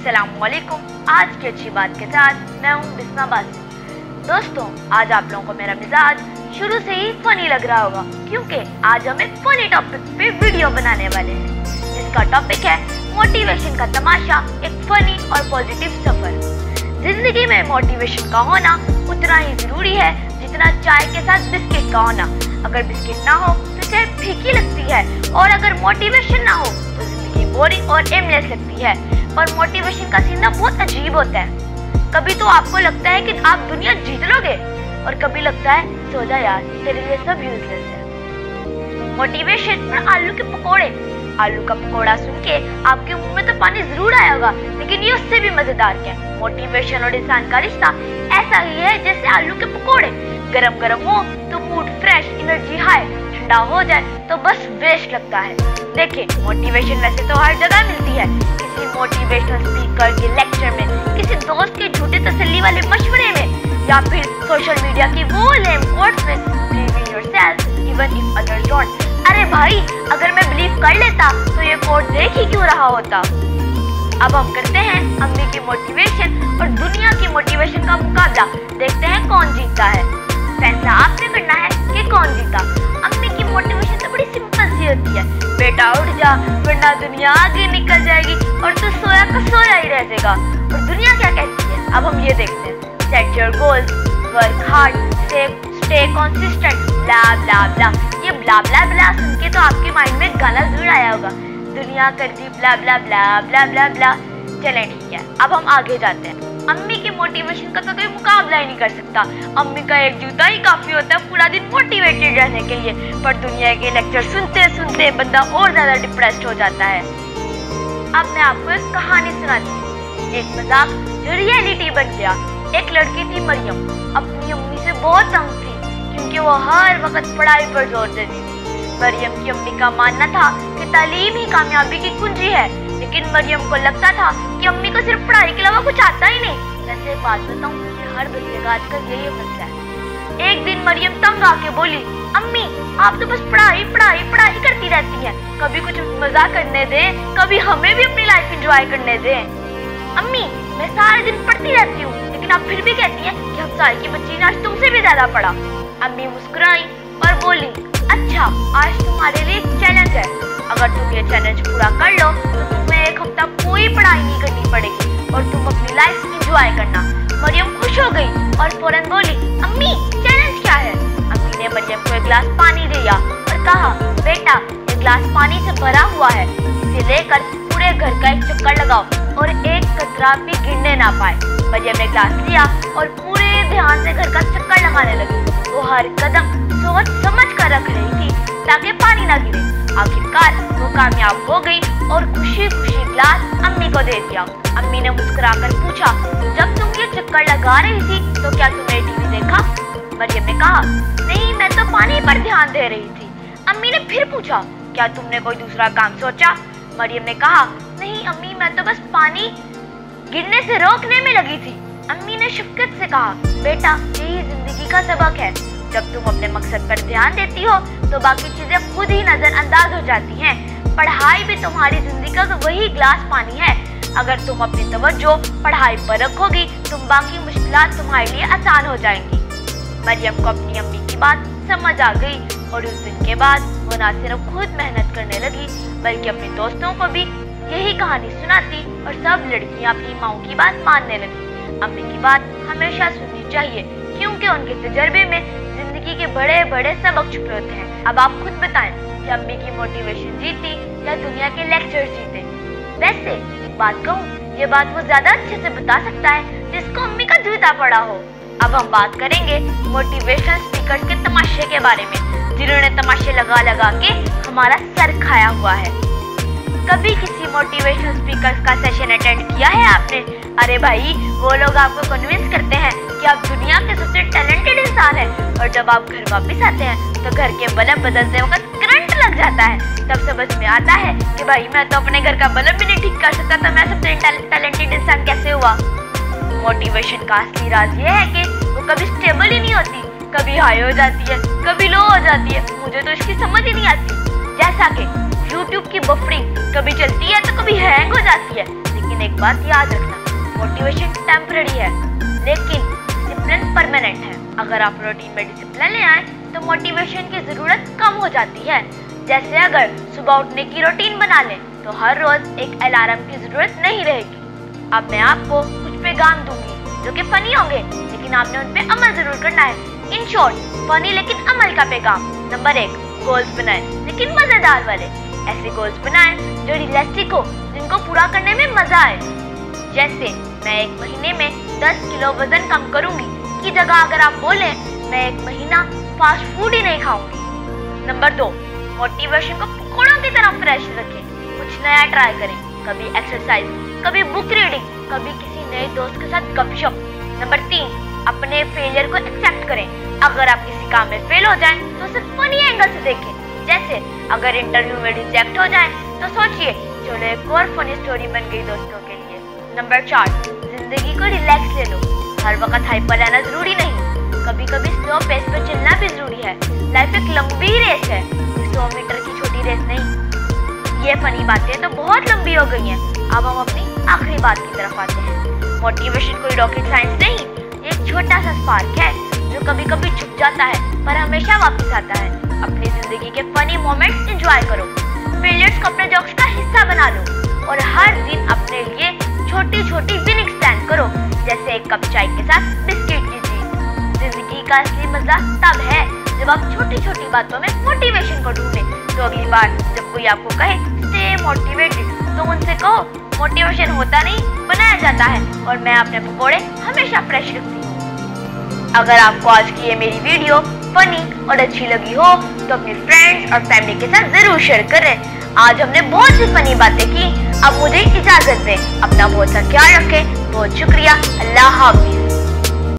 अस्सलामुअलैकुम। आज की अच्छी बात के साथ मैं हूँ बिस्मा बासी। दोस्तों, आज आप लोगों को मेरा मिजाज शुरू से ही फनी लग रहा होगा, क्योंकि आज हम एक फनी टॉपिक पे वीडियो बनाने वाले हैं, जिसका टॉपिक है मोटिवेशन का तमाशा, एक फनी और पॉजिटिव सफर। जिंदगी में मोटिवेशन का होना उतना ही जरूरी है जितना चाय के साथ बिस्किट का होना। अगर बिस्किट ना हो तो चाय फीकी लगती है, और अगर मोटिवेशन ना हो तो जिंदगी बोरिंग और एमलेस लगती है। और मोटिवेशन का सीन बहुत अजीब होता है। कभी तो आपको लगता है कि आप दुनिया जीत लोगे, और कभी लगता है सो जा यार, तेरे लिए सब यूजलेस है। मोटिवेशन और आलू के पकोड़े। आलू का पकोड़ा सुन के आपके मुंह में तो पानी जरूर आया होगा, लेकिन ये उससे भी मजेदार क्या है। मोटिवेशन और इंसान का रिश्ता ऐसा ही है जैसे आलू के पकोड़े। गरम गरम हो तो मूड फ्रेश, एनर्जी हाई, ठंडा हो जाए तो बस वेस्ट लगता है। देखिए, मोटिवेशन वैसे तो हर जगह मिलती है, किसी मोटिवेशनल स्पीकर के लेक्चर में, किसी दोस्त के झूठे तसल्ली वाले मशवरे में, या फिर सोशल मीडिया की वो लेम कोट्स में, believe in yourself even if others don't. अरे भाई, अगर मैं बिलीव कर लेता तो ये कोट देख ही क्यों रहा होता। अब हम करते हैं अम्मी की मोटिवेशन और दुनिया की मोटिवेशन का मुकाबला। देखते हैं कौन जीतता है। फैसला आपने करना है कि कौन जीता। अम्मी की मोटिवेशन तो बड़ी सिंपल सी होती है, बेटा उठ जा वरना दुनिया आगे निकल जाएगी और तू सोया का सोया ही रह जाएगा। और दुनिया क्या कहती है, अब हम ये देखते हैं। Set your goals, work hard, stay consistent, blah blah blah. ये ब्ला ब्ला ब्ला सुन के तो आपके माइंड में गाना जरूर आया होगा, दुनिया करती ब्ला ब्ला ब्ला ब्ला ब्ला ब्ला। चलें ठीक है, अब हम आगे जाते हैं। अम्मी के मोटिवेशन का तो कोई मुकाबला ही नहीं कर सकता। अम्मी का एक जूता ही काफी होता है पूरा दिन मोटिवेटेड रहने के लिए, पर दुनिया के लेक्चर सुनते सुनते बंदा और ज्यादा डिप्रेस्ड हो जाता है। अब मैं आपको एक कहानी सुनाती हूँ, एक मजाक जो रियलिटी बन गया। एक लड़की थी मरियम, अपनी अम्मी से बहुत तंग थी क्योंकि वो हर वक्त पढ़ाई पर जोर देती थी। मरियम की अम्मी का मानना था कि तालीम ही कामयाबी की कुंजी है, लेकिन मरियम को लगता था कि अम्मी को सिर्फ पढ़ाई के अलावा कुछ आता ही नहीं। वैसे एक बात बताऊं कि हर बच्चे का आजकल यही मसला है। एक दिन मरियम तंग आके बोली, अम्मी आप तो बस पढ़ाई पढ़ाई पढ़ाई करती रहती हैं, कभी कुछ मजा करने दे, कभी हमें भी अपनी लाइफ एंजॉय करने दे। अम्मी मैं सारे दिन पढ़ती रहती हूँ, लेकिन आप फिर भी कहती हैं कि हम साल की बच्ची ने आज तुमसे भी ज्यादा पढ़ा। अम्मी मुस्कुराई और बोली, अच्छा आज तुम्हारे लिए एक चैलेंज है, अगर तुम ये चैलेंज पूरा कर लो तो तुम्हें एक हफ्ता कोई पढ़ाई नहीं करनी पड़ेगी और तुम अपनी लाइफ एंजॉय करना। मरियम खुश हो गई और फौरन बोली, अम्मी चैलेंज क्या है। अम्मी ने मरियम को एक गिलास पानी दिया और कहा, बेटा ये गिलास पानी से भरा हुआ है, इसे लेकर पूरे घर का एक चक्कर लगाओ और एक कतरा भी गिरने ना पाए। मरियम ने गिलास लिया और पूरे ध्यान से घर का चक्कर लगाने लगी। वो हर कदम सोच समझ कर रख रही थी ताकि पानी ना गिरे। आखिरकार वो कामयाब हो गई और खुशी खुशी गिलास अम्मी को दे दिया। अम्मी ने मुस्कुराकर पूछा, जब तुम ये चक्कर लगा रही थी तो क्या तुमने टीवी देखा। मरियम ने कहा, नहीं मैं तो पानी पर ध्यान दे रही थी। अम्मी ने फिर पूछा, क्या तुमने कोई दूसरा काम सोचा। मरियम ने कहा, नहीं अम्मी मैं तो बस पानी गिरने से रोकने में लगी थी। अम्मी ने शफकत से कहा, बेटा यही जिंदगी का सबक है, जब तुम अपने मकसद पर ध्यान देती हो तो बाकी चीजें खुद ही नजरअंदाज हो जाती हैं। पढ़ाई भी तुम्हारी जिंदगी का वही गिलास पानी है, अगर तुम अपनी तवज्जो पढ़ाई पर रखोगी तो बाकी मुश्किलात तुम्हारे लिए आसान हो जाएंगी। मरियम को अपनी अम्मी की बात समझ आ गई और उस दिन के बाद वो न सिर्फ खुद मेहनत करने लगी बल्कि अपने दोस्तों को भी यही कहानी सुनाती और सब लड़कियां अपनी माओ की बात मानने लगी। अम्मी की बात हमेशा सुननी चाहिए क्योंकि उनके तजर्बे में जिंदगी के बड़े बड़े सबक छुपे होते हैं। अब आप खुद बताएं कि अम्मी की मोटिवेशन जीती या दुनिया के लेक्चर जीते। वैसे एक बात कहूँ, ये बात वो ज्यादा अच्छे से बता सकता है जिसको अम्मी का जूता पड़ा हो। अब हम बात करेंगे मोटिवेशनल स्पीकर्स के तमाशे के बारे में, जिन्होंने तमाशे लगा लगा के हमारा सर खाया हुआ है। कभी किसी मोटिवेशनल स्पीकर्स का सेशन अटेंड किया है आपने? अरे भाई, वो लोग आपको कन्विंस करते हैं कि आप दुनिया के सबसे टैलेंटेड इंसान हैं, और जब आप घर वापस आते हैं तो घर के बल्ब बदलते वक्त करंट लग जाता है। तब समझ में आता है कि भाई मैं तो अपने घर का बल्ब भी नहीं ठीक कर सकता, तो मैं सबसे टैलेंटेड इंसान कैसे हुआ। मोटिवेशन का असली राज ये है कि वो कभी स्टेबल ही नहीं होती, कभी हाई हो जाती है, कभी लो हो जाती है। मुझे तो इसकी समझ ही नहीं आती। जैसा कि YouTube की बफरिंग कभी चलती है तो कभी हैंग हो जाती है, लेकिन एक बात याद रखना, मोटिवेशन टेम्पररी है लेकिन डिसिप्लिन परमानेंट है। अगर आप रूटीन में डिसिप्लिन ले आए तो मोटिवेशन की जरूरत कम हो जाती है। जैसे अगर सुबह उठने की रूटीन बना लें तो हर रोज एक अलार्म की जरूरत नहीं रहेगी। अब मैं आपको कुछ पैगाम दूंगी जो कि फनी होंगे लेकिन आपने उन पे अमल जरूर करना है। इन शॉर्ट, फनी लेकिन अमल का पैगाम। नंबर 1, गोल्स बनाएं लेकिन मजेदार वाले। ऐसे गोल्स बनाएं जो रियलिस्टिक हो, जिनको पूरा करने में मजा आए। जैसे मैं 1 महीने में 10 किलो वजन कम करूंगी की जगह अगर आप बोले मैं 1 महीना फास्ट फूड ही नहीं खाऊंगी। नंबर 2, मोटिवेशन को पकौड़ों की तरह फ्रेश रखें। कुछ नया ट्राई करें, कभी एक्सरसाइज, कभी बुक रीडिंग, कभी किसी नए दोस्त के साथ गपशप। नंबर 3, अपने फेलियर को एक्सेप्ट करें। अगर आप किसी काम में फेल हो जाएं तो उसे फनी एंगल से देखें। जैसे अगर इंटरव्यू में रिजेक्ट हो जाएं तो सोचिए चलो एक और फनी स्टोरी बन गई दोस्तों के लिए। नंबर 4, जिंदगी को रिलैक्स ले लो। हर वक्त हाइपर रहना जरूरी नहीं, कभी कभी स्लो पेस पर चलना भी जरूरी है। लाइफ एक लंबी रेस है, 100 मीटर की छोटी रेस नहीं। ये फनी बातें तो बहुत लंबी हो गई हैं। अब हम अपनी आखिरी बात की तरफ आते हैं। मोटिवेशन कोई रॉकेट साइंस नहीं, एक छोटा सा स्पार्क है जो कभी कभी छुप जाता है पर हमेशा वापस आता है। अपनी जिंदगी के फनी मोमेंट्स एंजॉय करो, फेलियर्स को अपने जोक्स का हिस्सा बना लो और हर दिन अपने लिए छोटी छोटी विनिंग स्टैंड करो। जैसे एक कप चाय के साथ बिस्किट की जीत। जिंदगी का असली मजा तब है जब आप छोटी छोटी बातों में मोटिवेशन को ढूंढें। तो अगली बार जब कोई आपको कहे स्टे मोटिवेटेड तो उनसे कहो मोटिवेशन होता नहीं, बनाया जाता है और मैं अपने पकौड़े हमेशा फ्रेश रखती हूँ। अगर आपको आज की ये मेरी वीडियो फनी और अच्छी लगी हो तो अपने फ्रेंड्स और फैमिली के साथ जरूर शेयर करें। आज हमने बहुत सी फनी बातें की, अब मुझे इजाजत दें। अपना बहुत सा ख्याल रखें। बहुत शुक्रिया। अल्लाह हाफिज।